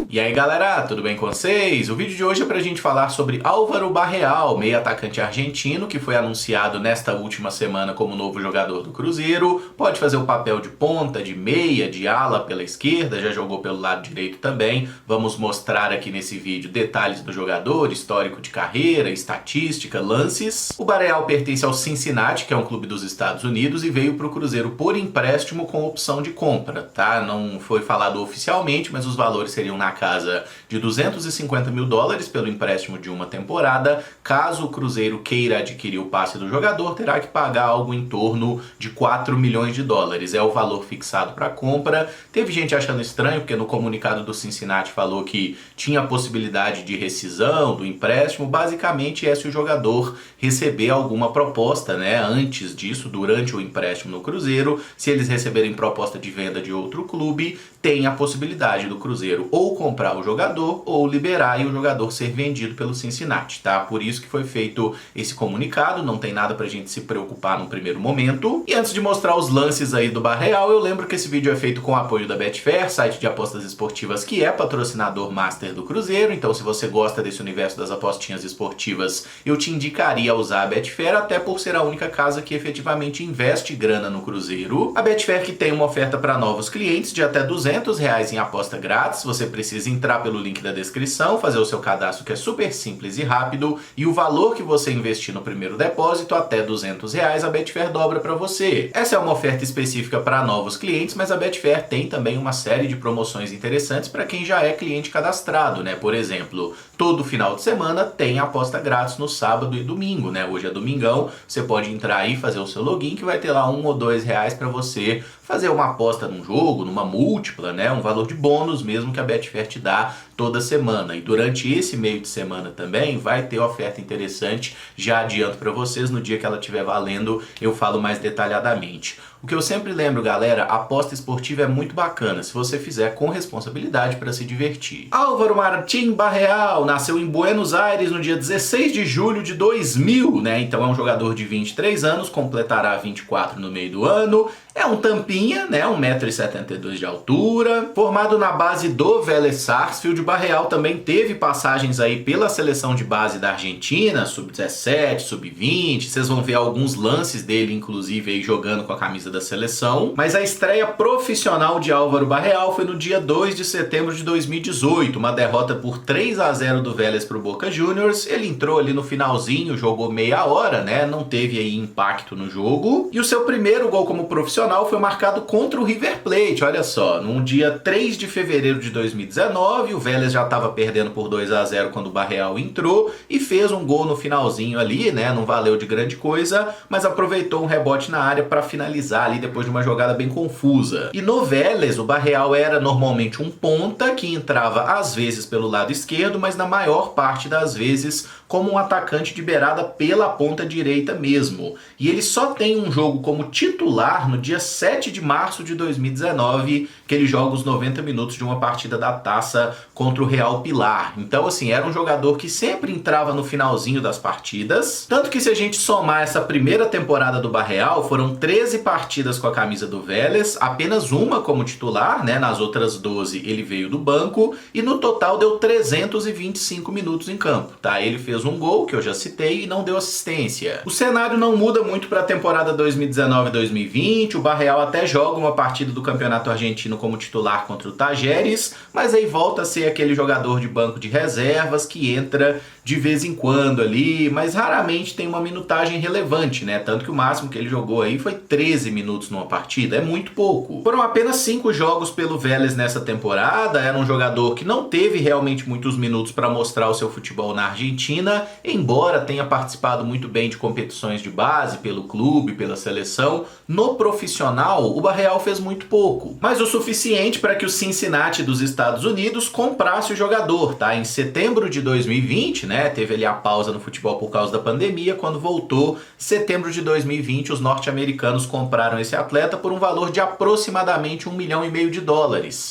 E aí galera, tudo bem com vocês? O vídeo de hoje é pra gente falar sobre Álvaro Barreal, meio atacante argentino que foi anunciado nesta última semana como novo jogador do Cruzeiro. Pode fazer o papel de ponta, de meia, de ala pela esquerda, já jogou pelo lado direito também. Vamos mostrar aqui nesse vídeo detalhes do jogador, histórico de carreira, estatística, lances. O Barreal pertence ao Cincinnati, que é um clube dos Estados Unidos, e veio pro Cruzeiro por empréstimo com opção de compra, tá? Não foi falado oficialmente, mas os valores seriam na casa de 250 mil dólares pelo empréstimo de uma temporada. Caso o Cruzeiro queira adquirir o passe do jogador, terá que pagar algo em torno de 4 milhões de dólares. É o valor fixado para a compra. Teve gente achando estranho, porque no comunicado do Cincinnati falou que tinha a possibilidade de rescisão do empréstimo. Basicamente é se o jogador receber alguma proposta, né, antes disso, durante o empréstimo no Cruzeiro. Se eles receberem proposta de venda de outro clube, tem a possibilidade do Cruzeiro ou comprar o jogador ou liberar e o jogador ser vendido pelo Cincinnati, tá? Por isso que foi feito esse comunicado, não tem nada pra gente se preocupar no primeiro momento. E antes de mostrar os lances aí do Barreal, eu lembro que esse vídeo é feito com o apoio da Betfair, site de apostas esportivas que é patrocinador master do Cruzeiro. Então se você gosta desse universo das apostinhas esportivas, eu te indicaria a usar a Betfair, até por ser a única casa que efetivamente investe grana no Cruzeiro. A Betfair que tem uma oferta para novos clientes de até R$200 em aposta grátis. Você precisa entrar pelo link da descrição, fazer o seu cadastro, que é super simples e rápido, e o valor que você investir no primeiro depósito, até R$200, a Betfair dobra para você. Essa é uma oferta específica para novos clientes, mas a Betfair tem também uma série de promoções interessantes para quem já é cliente cadastrado, né? Por exemplo, todo final de semana tem aposta grátis no sábado e domingo, né? Hoje é domingão, você pode entrar aí e fazer o seu login, que vai ter lá R$1 ou R$2 para você fazer uma aposta num jogo, numa múltipla, né? Um valor de bônus mesmo que a Betfair te dá toda semana. E durante esse meio de semana também vai ter oferta interessante. Já adianto para vocês, no dia que ela estiver valendo, eu falo mais detalhadamente. O que eu sempre lembro, galera, a aposta esportiva é muito bacana se você fizer com responsabilidade para se divertir. Álvaro Martín Barreal nasceu em Buenos Aires no dia 16 de julho de 2000, né? Então é um jogador de 23 anos, completará 24 no meio do ano. É um tampinha, né? 1,72 m de altura. Formado na base do Vélez Sarsfield, Barreal também teve passagens aí pela seleção de base da Argentina, sub-17, sub-20. Vocês vão ver alguns lances dele, inclusive, aí jogando com a camisa da seleção. Mas a estreia profissional de Álvaro Barreal foi no dia 2 de setembro de 2018, uma derrota por 3-0 do Vélez pro Boca Juniors. Ele entrou ali no finalzinho, jogou meia hora, né? Não teve aí impacto no jogo. E o seu primeiro gol como profissional foi marcado contra o River Plate, olha só, no dia 3 de fevereiro de 2019, o Vélez já estava perdendo por 2-0 quando o Barreal entrou e fez um gol no finalzinho ali, né? Não valeu de grande coisa, mas aproveitou um rebote na área para finalizar ali depois de uma jogada bem confusa. E no Vélez, o Barreal era normalmente um ponta que entrava às vezes pelo lado esquerdo, mas na maior parte das vezes como um atacante de beirada pela ponta direita mesmo. E ele só tem um jogo como titular no dia 7 de março de 2019, que ele joga os 90 minutos de uma partida da Taça contra o Real Pilar. Então, assim, era um jogador que sempre entrava no finalzinho das partidas. Tanto que se a gente somar essa primeira temporada do Barreal, foram 13 partidas com a camisa do Vélez, apenas uma como titular, né? Nas outras 12 ele veio do banco, e no total deu 325 minutos em campo, tá? Ele fez um gol, que eu já citei, e não deu assistência. O cenário não muda muito para a temporada 2019-2020, o Barreal até joga uma partida do Campeonato Argentino como titular contra o Tajeres, mas aí volta a ser aquele jogador de banco de reservas que entra de vez em quando ali, mas raramente tem uma minutagem relevante, né? Tanto que o máximo que ele jogou aí foi 13 minutos numa partida, é muito pouco. Foram apenas 5 jogos pelo Vélez nessa temporada, era um jogador que não teve realmente muitos minutos para mostrar o seu futebol na Argentina, embora tenha participado muito bem de competições de base pelo clube, pela seleção. No profissional, o Barreal fez muito pouco, mas o suficiente para que o Cincinnati dos Estados Unidos comprasse o jogador, tá? Em setembro de 2020, né? Teve ali a pausa no futebol por causa da pandemia. Quando voltou, setembro de 2020, os norte-americanos compraram esse atleta por um valor de aproximadamente US$ 1,5 milhão.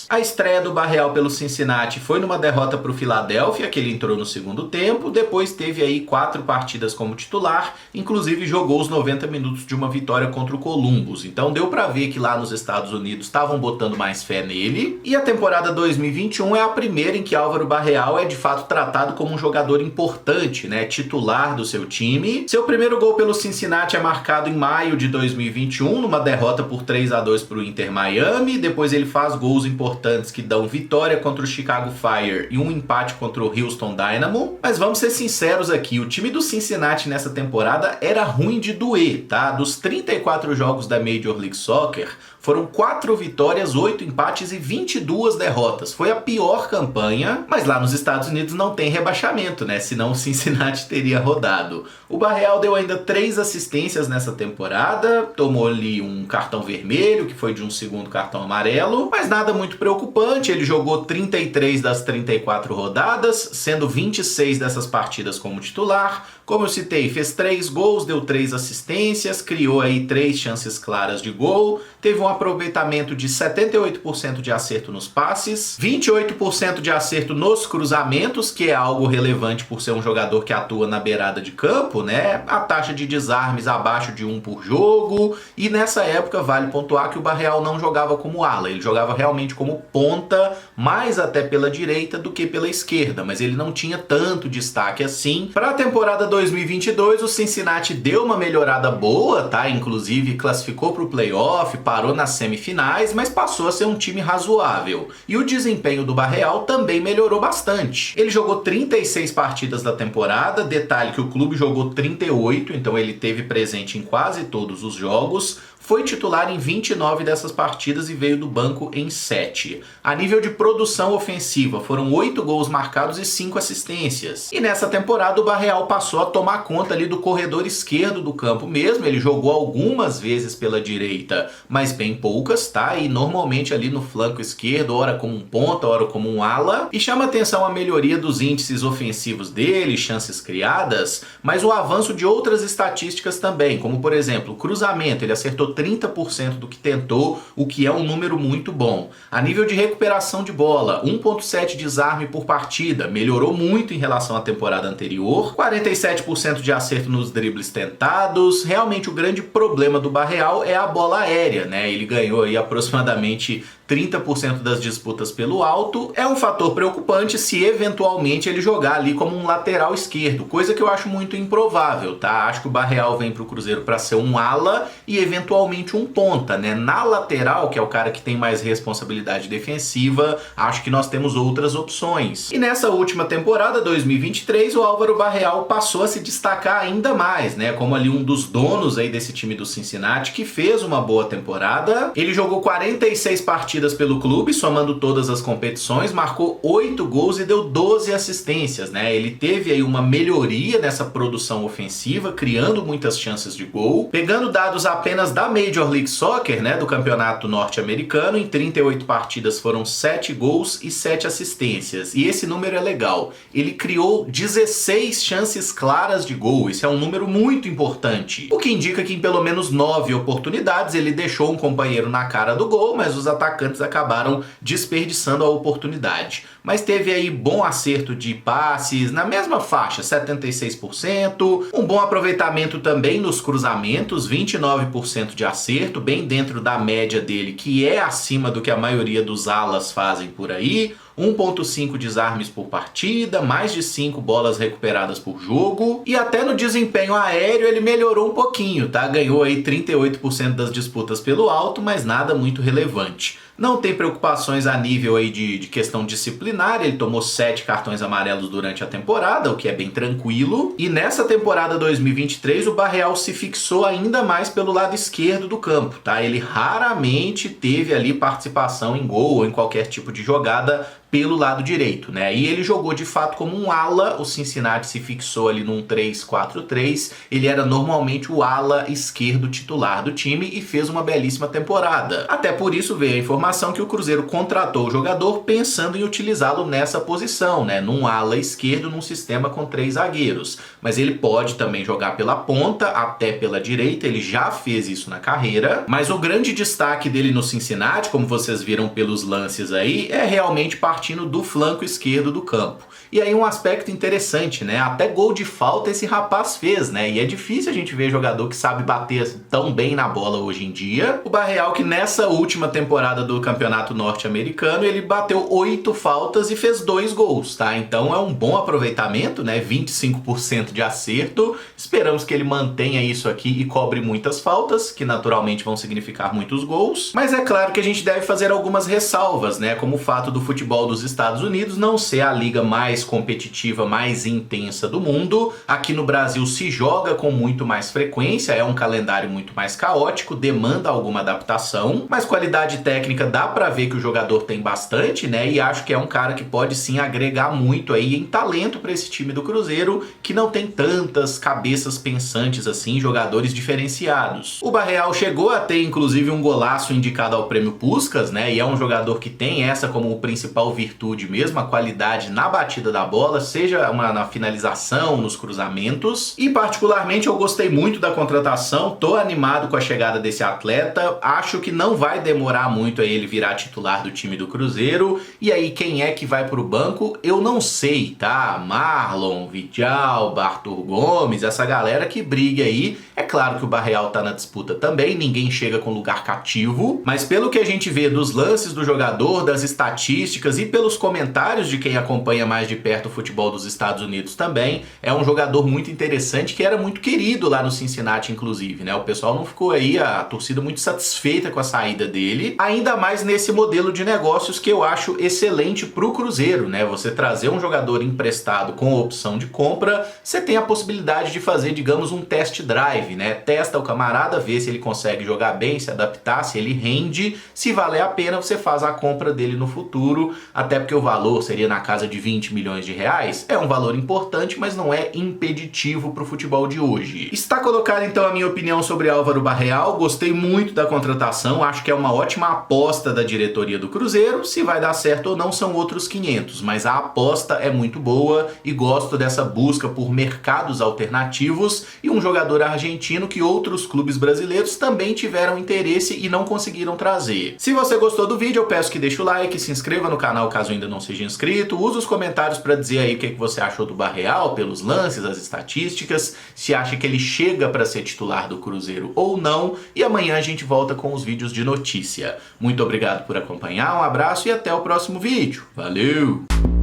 A estreia do Barreal pelo Cincinnati foi numa derrota para o Philadelphia, que ele entrou no segundo tempo. Depois teve aí 4 partidas como titular, inclusive jogou os 90 minutos de uma vitória contra o Columbus. Então deu para ver que lá nos Estados Unidos estavam botando mais fé nele. E a temporada 2021 é a primeira em que Álvaro Barreal é de fato tratado como um jogador importante, né, titular do seu time. Seu primeiro gol pelo Cincinnati é marcado em maio de 2021, numa derrota por 3-2 para o Inter Miami. Depois ele faz gols importantes que dão vitória contra o Chicago Fire e um empate contra o Houston Dynamo. Mas vamos ser sinceros aqui, o time do Cincinnati nessa temporada era ruim de doer, tá? Dos 34 jogos da Major League Soccer, foram 4 vitórias, 8 empates e 22 derrotas. Foi a pior campanha, mas lá nos Estados Unidos não tem rebaixamento, né? Senão o Cincinnati teria rodado. O Barreal deu ainda 3 assistências nessa temporada, tomou ali um cartão vermelho, que foi de um segundo cartão amarelo, mas nada muito preocupante. Ele jogou 33 das 34 rodadas, sendo 26 dessas partidas como titular. Como eu citei, fez 3 gols, deu 3 assistências, criou aí 3 chances claras de gol, teve um aproveitamento de 78% de acerto nos passes, 28% de acerto nos cruzamentos, que é algo relevante por ser um jogador que atua na beirada de campo, né? A taxa de desarmes abaixo de 1 por jogo, e nessa época vale pontuar que o Barreal não jogava como ala, ele jogava realmente como ponta, mais até pela direita do que pela esquerda, mas ele não tinha tanto destaque assim. Para a temporada 2022, o Cincinnati deu uma melhorada boa, tá? Inclusive classificou para o playoff, parou nas semifinais, mas passou a ser um time razoável. E o desempenho do Barreal também melhorou bastante. Ele jogou 36 partidas da temporada, detalhe que o clube jogou 38, então ele teve presente em quase todos os jogos. Foi titular em 29 dessas partidas e veio do banco em 7. A nível de produção ofensiva, foram 8 gols marcados e 5 assistências. E nessa temporada o Barreal passou a tomar conta ali do corredor esquerdo do campo mesmo. Ele jogou algumas vezes pela direita, mas bem poucas, tá? E normalmente ali no flanco esquerdo, ora como um ponta, ora como um ala. E chama atenção a melhoria dos índices ofensivos dele, chances criadas, mas o avanço de outras estatísticas também, como por exemplo, o cruzamento, ele acertou 30% do que tentou, o que é um número muito bom. A nível de recuperação de bola, 1.7 desarme por partida, melhorou muito em relação à temporada anterior, 47% de acerto nos dribles tentados. Realmente o grande problema do Barreal é a bola aérea, né? Ele ganhou aí aproximadamente 30% das disputas pelo alto. É um fator preocupante se eventualmente ele jogar ali como um lateral esquerdo, coisa que eu acho muito improvável, tá? Acho que o Barreal vem pro Cruzeiro para ser um ala e eventualmente um ponta, né? Na lateral, que é o cara que tem mais responsabilidade defensiva, acho que nós temos outras opções. E nessa última temporada, 2023, o Álvaro Barreal passou a se destacar ainda mais, né? Como ali um dos donos aí desse time do Cincinnati, que fez uma boa temporada. Ele jogou 46 partidas pelo clube, somando todas as competições, marcou 8 gols e deu 12 assistências, né? Ele teve aí uma melhoria nessa produção ofensiva, criando muitas chances de gol. Pegando dados apenas da Major League Soccer, né, do campeonato norte-americano, em 38 partidas foram 7 gols e 7 assistências. E esse número é legal. Ele criou 16 chances claras de gol. Isso é um número muito importante. O que indica que em pelo menos 9 oportunidades ele deixou um companheiro na cara do gol, mas os atacantes acabaram desperdiçando a oportunidade. Mas teve aí bom acerto de passes, na mesma faixa, 76%, um bom aproveitamento também nos cruzamentos, 29% de acerto, bem dentro da média dele, que é acima do que a maioria dos alas fazem por aí. 1.5 desarmes por partida, mais de 5 bolas recuperadas por jogo, e até no desempenho aéreo ele melhorou um pouquinho, tá? Ganhou aí 38% das disputas pelo alto, mas nada muito relevante. Não tem preocupações a nível aí de questão disciplinar, ele tomou 7 cartões amarelos durante a temporada, o que é bem tranquilo. E nessa temporada 2023 o Barreal se fixou ainda mais pelo lado esquerdo do campo, tá? Ele raramente teve ali participação em gol ou em qualquer tipo de jogada pelo lado direito, né? E ele jogou de fato como um ala, o Cincinnati se fixou ali num 3-4-3, ele era normalmente o ala esquerdo titular do time e fez uma belíssima temporada. Até por isso veio a informação que o Cruzeiro contratou o jogador pensando em utilizá-lo nessa posição, né? Num ala esquerdo, num sistema com 3 zagueiros. Mas ele pode também jogar pela ponta, até pela direita, ele já fez isso na carreira, mas o grande destaque dele no Cincinnati, como vocês viram pelos lances aí, é realmente partindo do flanco esquerdo do campo. E aí um aspecto interessante, né? Até gol de falta esse rapaz fez, né? E é difícil a gente ver jogador que sabe bater tão bem na bola hoje em dia. O Barreal, que nessa última temporada do Campeonato Norte-Americano, ele bateu 8 faltas e fez 2 gols, tá? Então é um bom aproveitamento, né? 25% de acerto. Esperamos que ele mantenha isso aqui e cobre muitas faltas, que naturalmente vão significar muitos gols. Mas é claro que a gente deve fazer algumas ressalvas, né? Como o fato do futebol dos Estados Unidos não ser a liga mais competitiva, mais intensa do mundo. Aqui no Brasil se joga com muito mais frequência, é um calendário muito mais caótico, demanda alguma adaptação, mas qualidade técnica dá pra ver que o jogador tem bastante, né? E acho que é um cara que pode sim agregar muito aí em talento pra esse time do Cruzeiro, que não tem tantas cabeças pensantes assim, jogadores diferenciados. O Barreal chegou a ter inclusive um golaço indicado ao prêmio Puskás, né? E é um jogador que tem essa como principal virtude mesmo, a qualidade na batida da bola, seja na finalização, nos cruzamentos. E particularmente eu gostei muito da contratação, tô animado com a chegada desse atleta, acho que não vai demorar muito a ele virar titular do time do Cruzeiro. E aí quem é que vai pro banco? Eu não sei, tá? Marlon, Vidal, Arthur Gomes, essa galera que briga aí. É claro que o Barreal tá na disputa também, ninguém chega com lugar cativo, mas pelo que a gente vê dos lances do jogador, das estatísticas e pelos comentários de quem acompanha mais de perto o futebol dos Estados Unidos também, é um jogador muito interessante que era muito querido lá no Cincinnati, inclusive, né? O pessoal não ficou aí, a torcida muito satisfeita com a saída dele, ainda mais nesse modelo de negócios que eu acho excelente pro Cruzeiro, né? Você trazer um jogador emprestado com opção de compra, você tem a possibilidade de fazer, digamos, um test drive, né? Testa o camarada, vê se ele consegue jogar bem, se adaptar, se ele rende, se valer a pena você faz a compra dele no futuro, até porque o valor seria na casa de 20 milhões de reais, é um valor importante, mas não é impeditivo para o futebol de hoje. Está colocada então a minha opinião sobre Álvaro Barreal, gostei muito da contratação, acho que é uma ótima aposta da diretoria do Cruzeiro, se vai dar certo ou não são outros 500, mas a aposta é muito boa e gosto dessa busca por mercados alternativos e um jogador argentino que outros clubes brasileiros também tiveram interesse e não conseguiram trazer. Se você gostou do vídeo, eu peço que deixe o like, se inscreva no canal caso ainda não seja inscrito, use os comentários para dizer aí o que você achou do Barreal, pelos lances, as estatísticas, se acha que ele chega para ser titular do Cruzeiro ou não, e amanhã a gente volta com os vídeos de notícia. Muito obrigado por acompanhar, um abraço e até o próximo vídeo. Valeu!